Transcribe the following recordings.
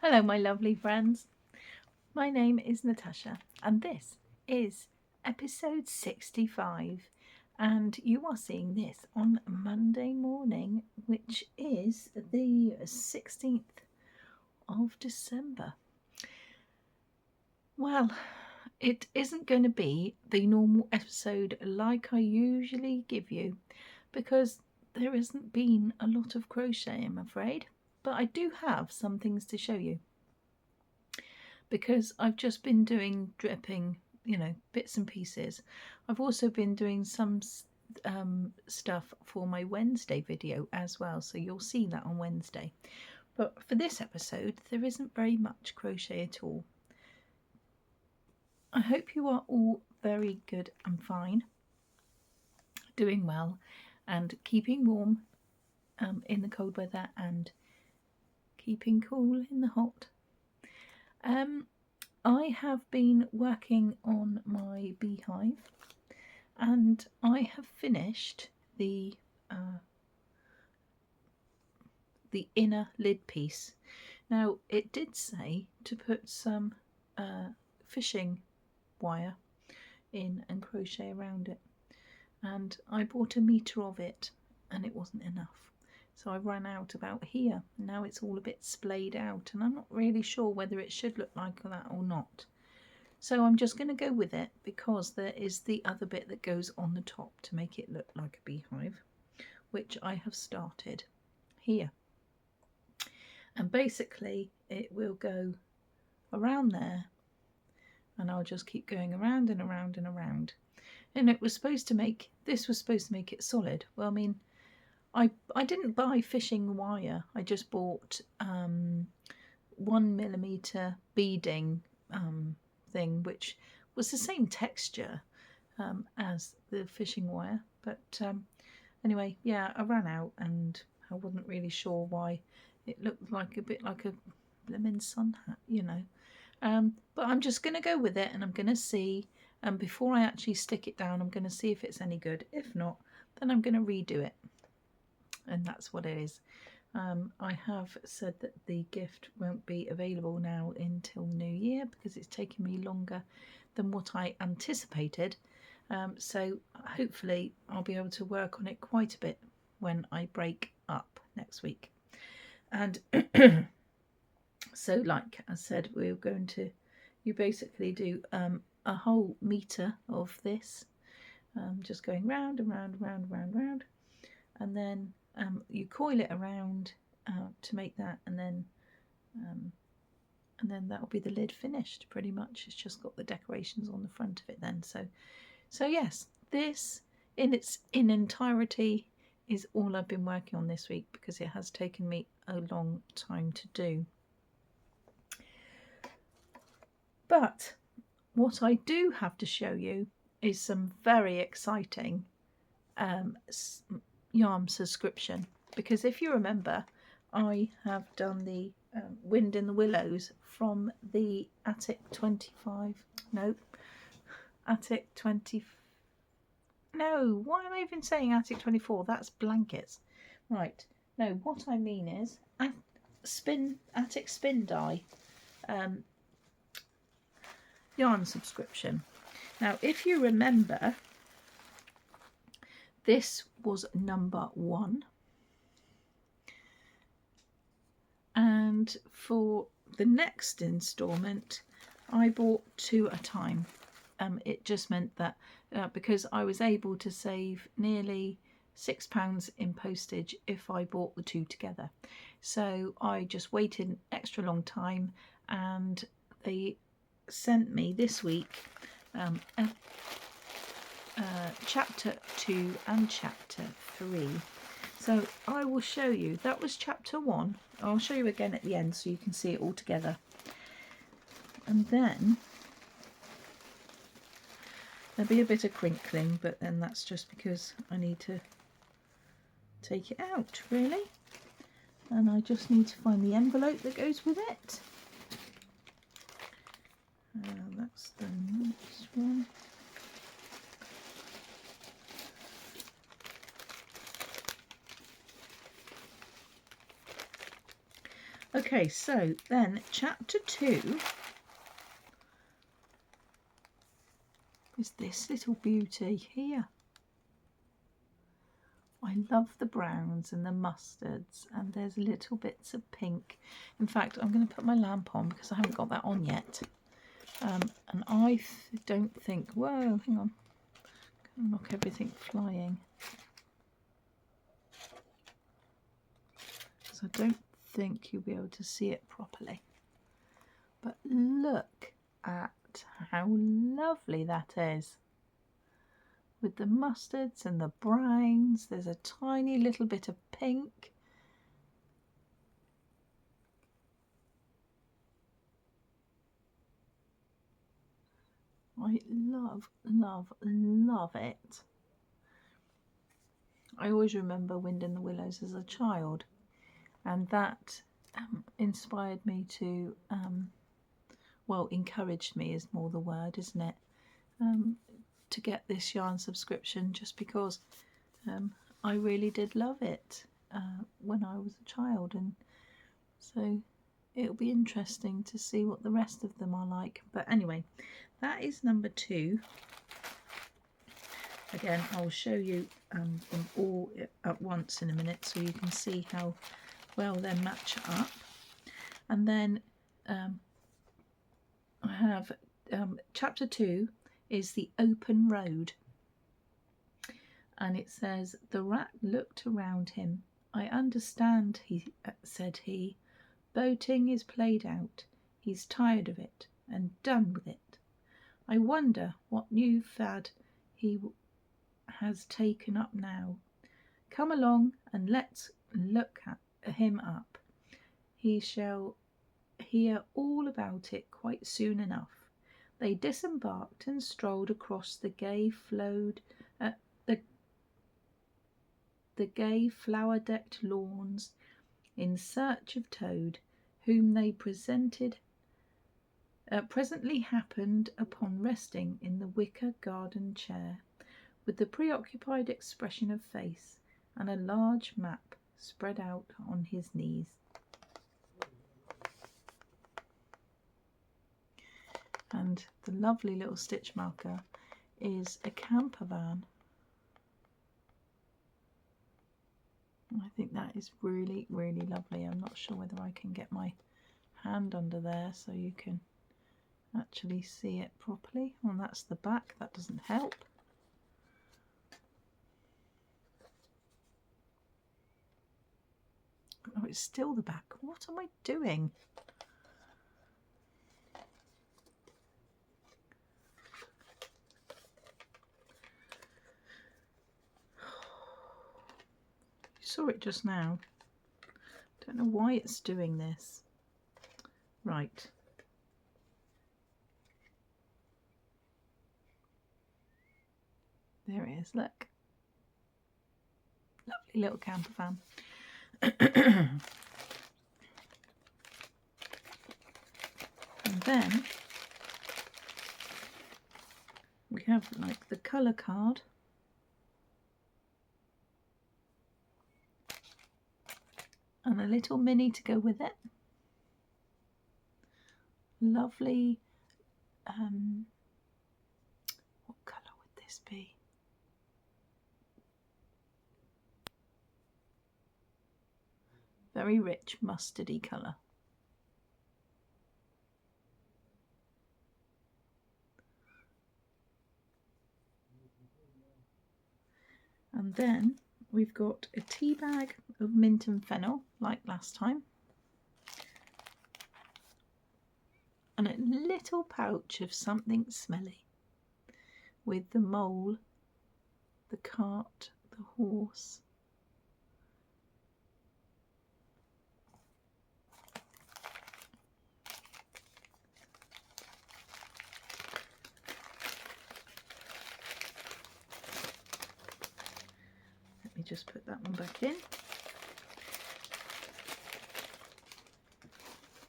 Hello, my lovely friends. My name is Natasha, and this is episode 65. And you are seeing this on Monday morning, which is the 16th of December. Well, it isn't going to be the normal episode like I usually give you because there hasn't been a lot of crochet, I'm afraid. But I do have some things to show you, because I've just been doing dripping, bits and pieces. I've also been doing some stuff for my Wednesday video as well, so you'll see that on Wednesday. But for this episode, there isn't very much crochet at all. I hope you are all very good and fine, doing well, and keeping warm in the cold weather and keeping cool in the hot. I have been working on my beehive, and I have finished the inner lid piece. Now, it did say to put some fishing wire in and crochet around it, and I bought 1 meter of it and it wasn't enough. So I ran out about here. Now it's all a bit splayed out, and I'm not really sure whether it should look like that or not. So I'm just going to go with it because there is the other bit that goes on the top to make it look like a beehive, which I have started here. And basically it will go around there, and I'll just keep going around and around and around. And this was supposed to make it solid. Well, I mean, I didn't buy fishing wire. I just bought 1mm beading thing, which was the same texture as the fishing wire. But anyway, yeah, I ran out, and I wasn't really sure why it looked like a bit like a lemon sun hat, But I'm just going to go with it, and I'm going to see. And before I actually stick it down, I'm going to see if it's any good. If not, then I'm going to redo it. And that's what it is. I have said that the gift won't be available now until New Year because it's taken me longer than what I anticipated. So hopefully I'll be able to work on it quite a bit when I break up next week. And so, like I said, we're going to, you basically do a whole meter of this, just going round and round, round, round, round, and then you coil it around to make that, and then that will be the lid finished. Pretty much, it's just got the decorations on the front of it then. So yes, this in entirety is all I've been working on this week because it has taken me a long time to do. But what I do have to show you is some very exciting yarn subscription, because if you remember, I have done the Wind in the Willows from the Attic 25. No, Attic 20. No, why am I even saying Attic 24? That's blankets. Right. No, what I mean is Attic Spin Die yarn subscription. Now, if you remember, this was number 1. And for the next instalment, I bought 2 at a time. It just meant that because I was able to save nearly £6 in postage if I bought the 2 together. So I just waited an extra long time, and they sent me this week chapter 2 and chapter 3. So I will show you. That was chapter 1. I'll show you again at the end so you can see it all together. And then there'll be a bit of crinkling, but then that's just because I need to take it out, really. And I just need to find the envelope that goes with it. That's the next one. Okay, so then chapter 2 is this little beauty here. I love the browns and the mustards, and there's little bits of pink. In fact, I'm going to put my lamp on because I haven't got that on yet. And I don't think... Whoa, hang on. Gonna knock everything flying. Because I don't think you'll be able to see it properly. But look at how lovely that is. With the mustards and the browns, there's a tiny little bit of pink. I love, love, love it. I always remember Wind in the Willows as a child, and that inspired me to, well, encouraged me is more the word, isn't it? To get this yarn subscription, just because I really did love it when I was a child, and so it'll be interesting to see what the rest of them are like. But anyway, that is number 2. Again, I'll show you them all at once in a minute so you can see how well they match up. And then I have chapter 2 is the open road, and it says, "The rat looked around him. I understand," said he. "Boating is played out. He's tired of it and done with it. I wonder what new fad he has taken up now. Come along and let's look at him up. He shall hear all about it quite soon enough." They disembarked and strolled across the gay flower-decked lawns in search of Toad, whom they presently happened upon resting in the wicker garden chair, with the preoccupied expression of face and a large map spread out on his knees. And the lovely little stitch marker is a camper van. I think that is really, really lovely. I'm not sure whether I can get my hand under there so you can actually see it properly. Well, that's the back. That doesn't help. Oh, it's still the back. What am I doing? Saw it just now. Don't know why it's doing this. Right. There it is, look. Lovely little camper van. And then we have like the colour card. And a little mini to go with it. Lovely. What colour would this be? Very rich mustardy colour. And then we've got a tea bag of mint and fennel, like last time. And a little pouch of something smelly with the mole, the cart, the horse. Let me just put that one back in.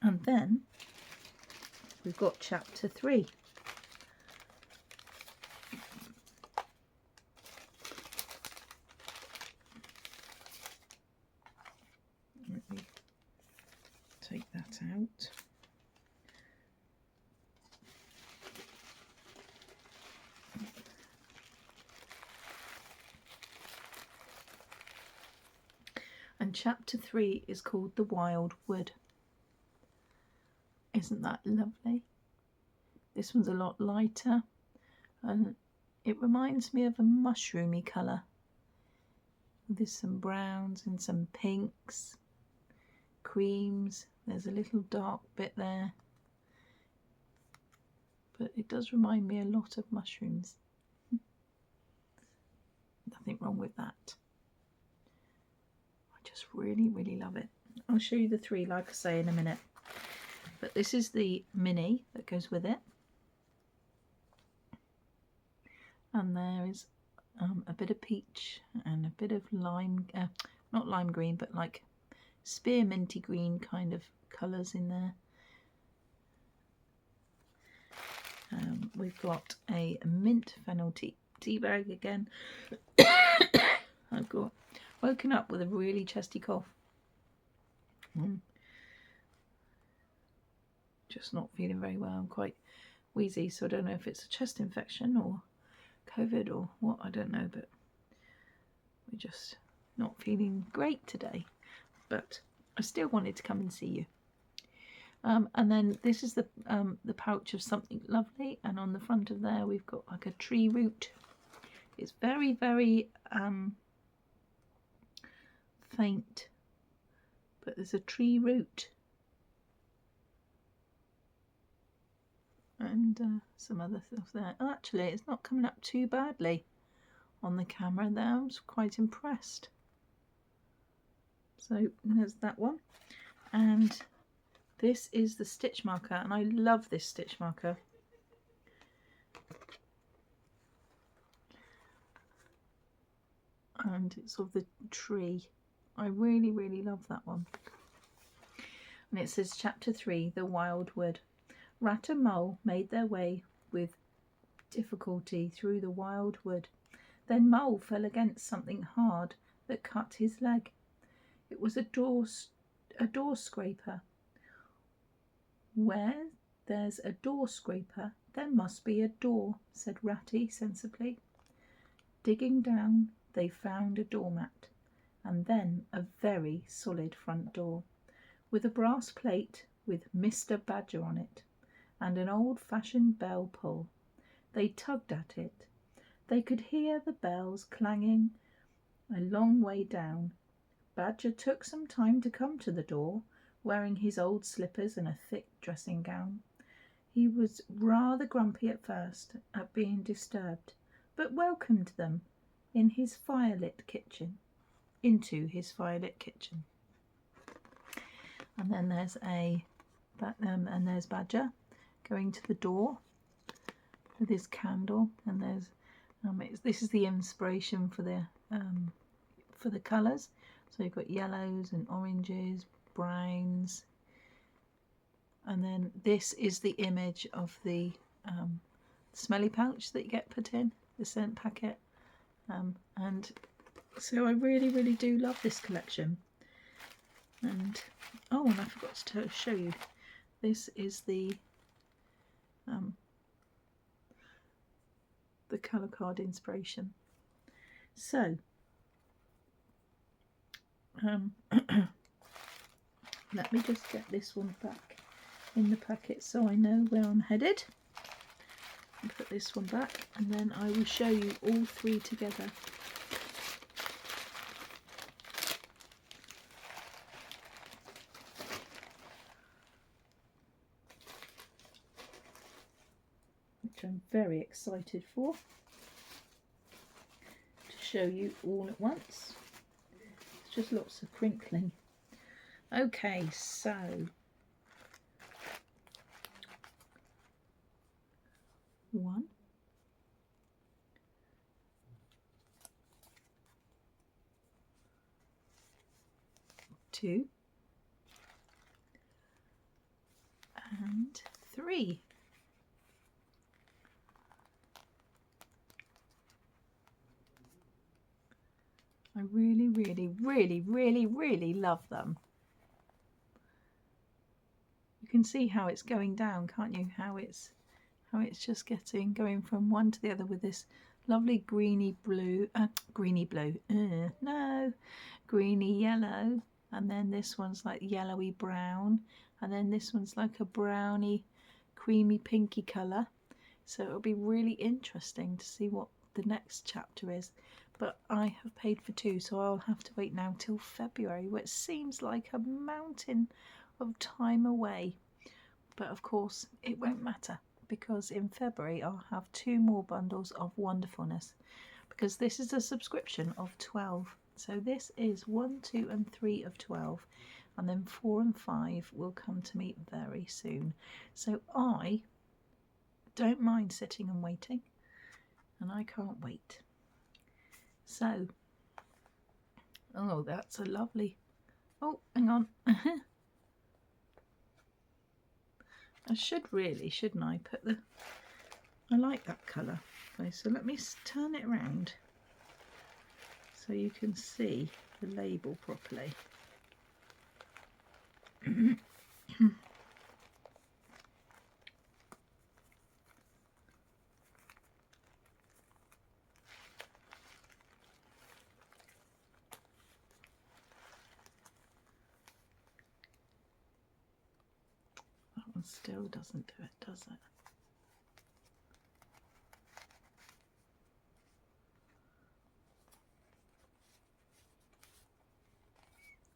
And then we've got chapter 3. Let me take that out. And chapter 3 is called The Wild Wood. Isn't that lovely? This one's a lot lighter and it reminds me of a mushroomy colour. There's some browns and some pinks, creams. There's a little dark bit there. But it does remind me a lot of mushrooms. Nothing wrong with that. I just really, really love it. I'll show you the 3, like I say, in a minute. But this is the mini that goes with it. And there is a bit of peach and a bit of lime, not lime green, but like spearminty green kind of colours in there. We've got a mint fennel tea bag again. I've got woken up with a really chesty cough. Just not feeling very well. I'm quite wheezy, so I don't know if it's a chest infection or COVID or what, I don't know, but we're just not feeling great today. But I still wanted to come and see you. And then this is the pouch of Something Lovely, and on the front of there we've got like a tree root. It's very, very faint, but there's a tree root and some other stuff there. Oh, actually, it's not coming up too badly on the camera there. I was quite impressed. So there's that one, and this is the stitch marker, and I love this stitch marker. And it's of the tree. I really, really love that one. And it says chapter 3, The Wild Wood. Rat and Mole made their way with difficulty through the wild wood. Then Mole fell against something hard that cut his leg. It was a door scraper. Where there's a door scraper, there must be a door, said Ratty sensibly. Digging down, they found a doormat, and then a very solid front door, with a brass plate with Mr. Badger on it, and an old-fashioned bell pull. They tugged at it. They could hear the bells clanging a long way down. Badger took some time to come to the door, wearing his old slippers and a thick dressing gown. He was rather grumpy at first at being disturbed, but welcomed them into his firelit kitchen. And then there's there's Badger going to the door with his candle, and there's this is the inspiration for the colours. So you've got yellows and oranges, browns, and then this is the image of the smelly pouch that you get put in the scent packet, and so I really, really do love this collection. And oh, and I forgot to show you, this is the colour card inspiration. So let me just get this one back in the packet so I know where I'm headed, and put this one back, and then I will show you all 3 together. Which I'm very excited for, to show you all at once. It's just lots of crinkling. Okay, so one, two, and 3. I really, really, really, really, really love them. You can see how it's going down, can't you? How it's just going from one to the other with this lovely greeny blue, no, greeny yellow, and then this one's like yellowy brown, and then this one's like a browny, creamy pinky colour. So it'll be really interesting to see what the next chapter is. But I have paid for 2, so I'll have to wait now till February, which seems like a mountain of time away. But of course it won't matter, because in February I'll have 2 more bundles of wonderfulness, because this is a subscription of 12. So this is 1, 2 and 3 of 12, and then 4 and 5 will come to me very soon. So I don't mind sitting and waiting, and I can't wait. So, oh, that's a lovely, oh, hang on. I should really, shouldn't I, put the, I like that colour. Okay, so let me turn it around so you can see the label properly. That one still doesn't do it, does it?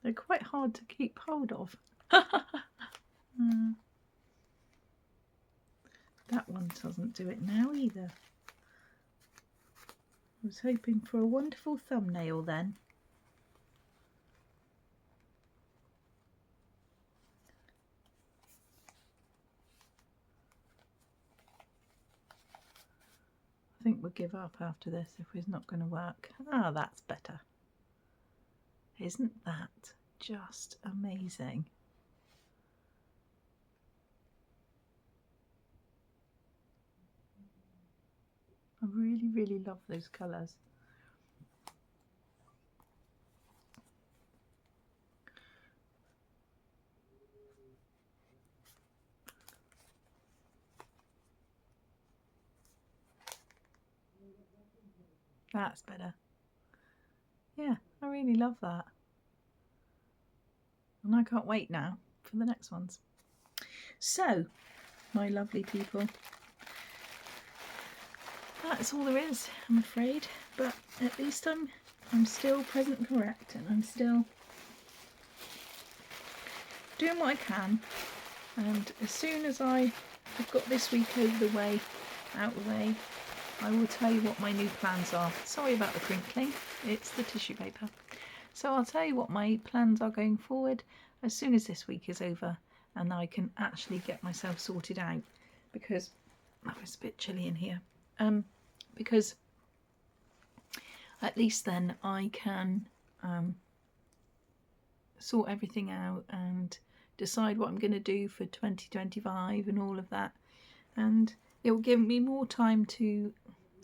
They're quite hard to keep hold of. That one doesn't do it now either. I was hoping for a wonderful thumbnail then. I think we'll give up after this if it's not going to work. Ah, that's better. Isn't that just amazing? I really, really love those colours. That's better. Yeah, I really love that. And I can't wait now for the next ones. So, my lovely people, that's all there is, I'm afraid. But at least I'm still present and correct, and I'm still doing what I can. And as soon as I have got this week out of the way, I will tell you what my new plans are. Sorry about the crinkling, it's the tissue paper. So I'll tell you what my plans are going forward as soon as this week is over and I can actually get myself sorted out, because it's a bit chilly in here. Because at least then I can sort everything out and decide what I'm going to do for 2025 and all of that, and it will give me more time to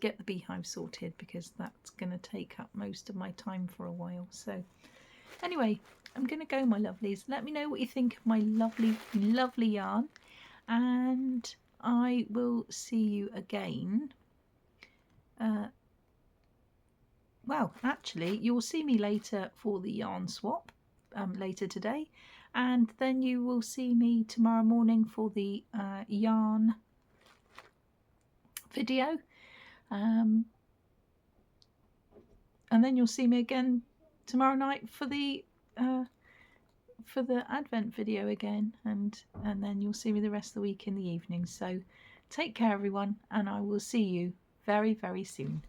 get the beehive sorted, because that's going to take up most of my time for a while. So anyway, I'm going to go, my lovelies. Let me know what you think of my lovely yarn, and I will see you again. Well, actually, you'll see me later for the yarn swap later today, and then you will see me tomorrow morning for the yarn video, and then you'll see me again tomorrow night for the Advent video again, and then you'll see me the rest of the week in the evening. So take care, everyone, and I will see you very, very soon.